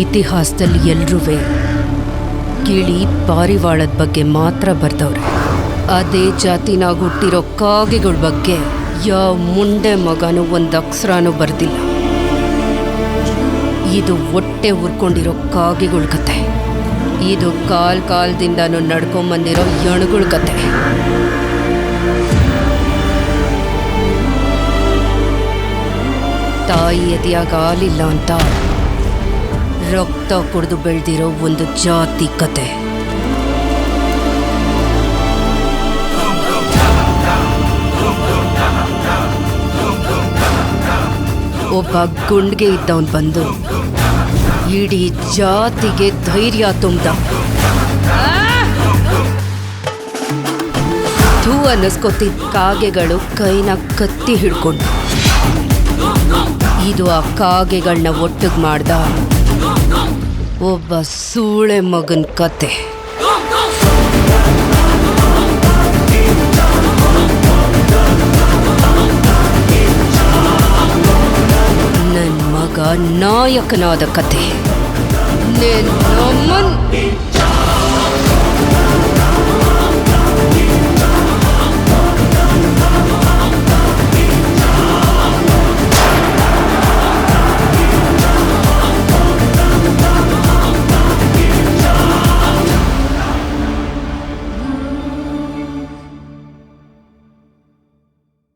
ಇತಿಹಾಸದಲ್ಲಿ ಎಲ್ರೂ ಗಿಳಿ ಪಾರಿವಾಳದ ಬಗ್ಗೆ ಮಾತ್ರ ಬರ್ದವ್ರೆ. ಅದೇ ಜಾತಿನಾಗ ಹುಟ್ಟಿರೋ ಕಾಗೆಗಳ ಬಗ್ಗೆ ಯಾವ ಮುಂಡೆ ಮಗನೂ ಒಂದು ಅಕ್ಷರನೂ ಬರ್ದಿಲ್ಲ. ಇದು ಹೊಟ್ಟೆ ಉರ್ಕೊಂಡಿರೋ ಕಾಗೆಗಳ ಕತೆ. ಇದು ಕಾಲದಿಂದನೂ ನಡ್ಕೊಂಬಂದಿರೋ ಎಣುಗಳ ಕತೆ. ತಾಯಿ ಎದೆಯಾಗ ಹಾಲಿಲ್ಲ ಅಂತ ರಕ್ತ ಕುಡಿದು ಬೆಳೆದಿರೋ ಒಂದು ಜಾತಿ ಕತೆ. ಒಬ್ಬ ಗುಂಡ್ಗೆ ಇದ್ದವನು ಬಂದು ಇಡೀ ಜಾತಿಗೆ ಧೈರ್ಯ ತುಂಬ್ದ. ಥೂ ಅನ್ನಿಸ್ಕೊತಿದ್ದ ಕಾಗೆಗಳು ಕೈನ ಕತ್ತಿ ಹಿಡ್ಕೊಂಡು ಇದು ಆ ಕಾಗೆಗಳನ್ನ ಒಟ್ಟಿಗೆ ಮಾಡ್ದ ಒಬ್ಬ ಸೂಳೆ ಮಗನ ಕತೆ. ನನ್ನ ಮಗ ನಾಯಕನಾದ ಕತೆ.